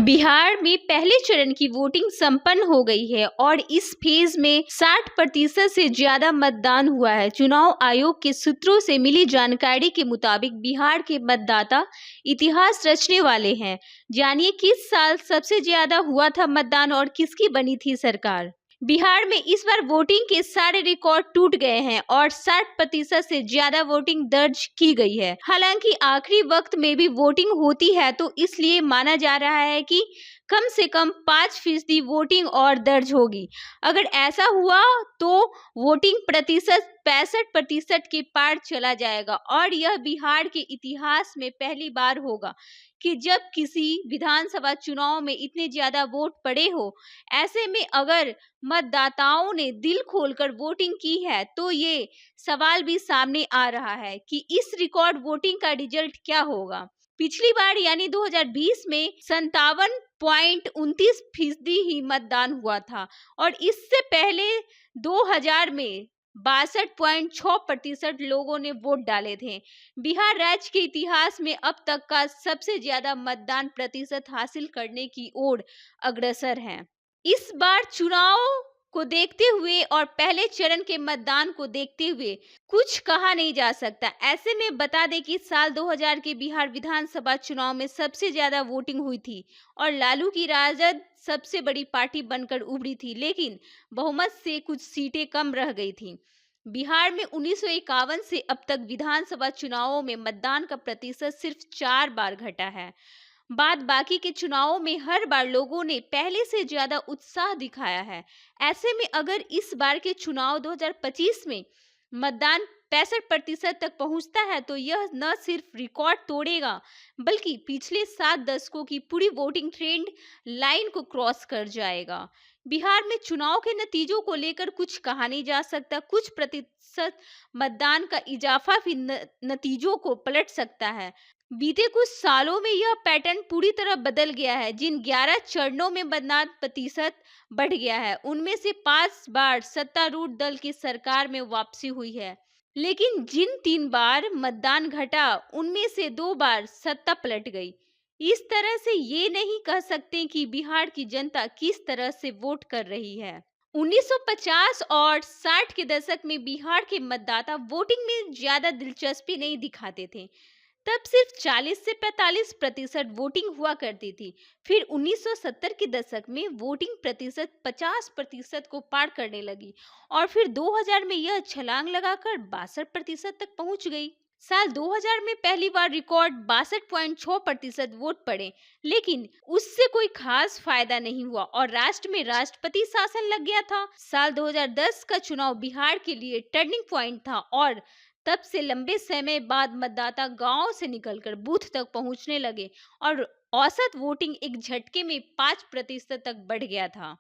बिहार में पहले चरण की वोटिंग संपन्न हो गई है और इस फेज में 60% से ज्यादा मतदान हुआ है। चुनाव आयोग के सूत्रों से मिली जानकारी के मुताबिक बिहार के मतदाता इतिहास रचने वाले हैं। जानिए किस साल सबसे ज्यादा हुआ था मतदान और किसकी बनी थी सरकार। बिहार में इस बार वोटिंग के सारे रिकॉर्ड टूट गए हैं और 60% से ज्यादा वोटिंग दर्ज की गई है। हालांकि आखिरी वक्त में भी वोटिंग होती है तो इसलिए माना जा रहा है कि कम से कम 5% वोटिंग और दर्ज होगी। अगर ऐसा हुआ तो वोटिंग प्रतिशत 65% के पार चला जाएगा और यह बिहार के इतिहास में पहली बार होगा कि जब किसी विधानसभा चुनाव में इतने ज्यादा वोट पड़े हो। ऐसे में अगर मतदाताओं ने दिल खोलकर वोटिंग की है तो ये सवाल भी सामने आ रहा है कि इस रिकॉर्ड वोटिंग का रिजल्ट क्या होगा। पिछली बार यानी 2020 में 57.29% ही मतदान हुआ था और इससे पहले 2000 में 62.6% लोगों ने वोट डाले थे। बिहार राज्य के इतिहास में अब तक का सबसे ज्यादा मतदान प्रतिशत हासिल करने की ओर अग्रसर है। इस बार चुनाव को देखते हुए और पहले चरण के मतदान को देखते हुए कुछ कहा नहीं जा सकता। ऐसे में बता दें कि साल 2000 के बिहार विधानसभा चुनाव में सबसे ज्यादा वोटिंग हुई थी और लालू की राजद सबसे बड़ी पार्टी बनकर उभरी थी, लेकिन बहुमत से कुछ सीटें कम रह गई थी। बिहार में 1951 से अब तक विधानसभा चुनावों में मतदान का प्रतिशत सिर्फ 4 बार घटा है। बाकी के चुनावों में हर बार लोगों ने पहले से ज्यादा उत्साह दिखाया है। ऐसे में अगर इस बार के चुनाव 2025 में मतदान 65% तक पहुंचता है तो यह न सिर्फ रिकॉर्ड तोड़ेगा बल्कि पिछले 7 दशकों की पूरी वोटिंग ट्रेंड लाइन को क्रॉस कर जाएगा। बिहार में चुनाव के नतीजों को लेकर कुछ कहा नहीं जा सकता। कुछ प्रतिशत मतदान का इजाफा भी नतीजों को पलट सकता है। बीते कुछ सालों में यह पैटर्न पूरी तरह बदल गया है। जिन 11 चरणों में मतदान प्रतिशत बढ़ गया है उनमें से 5 बार सत्तारूढ़ दल की सरकार में वापसी हुई है, लेकिन जिन 3 बार मतदान घटा उनमें से 2 बार सत्ता पलट गई। इस तरह से ये नहीं कह सकते कि बिहार की जनता किस तरह से वोट कर रही है। 1950 और 60 के दशक में बिहार के मतदाता वोटिंग में ज्यादा दिलचस्पी नहीं दिखाते थे। तब सिर्फ 40 से 45% वोटिंग हुआ करती थी। फिर 1970 के दशक में वोटिंग प्रतिशत 50% को पार करने लगी और फिर 2000 में यह छलांग लगाकर 62% तक पहुंच गई। साल 2000 में पहली बार रिकॉर्ड 62.6% वोट पड़े, लेकिन उससे कोई खास फायदा नहीं हुआ और राष्ट्र में राष्ट्रपति शासन लग गया था। साल 2010 का चुनाव बिहार के लिए टर्निंग पॉइंट था और तब से लंबे समय बाद मतदाता गांव से निकलकर बूथ तक पहुंचने लगे और औसत वोटिंग एक झटके में 5% तक बढ़ गया था।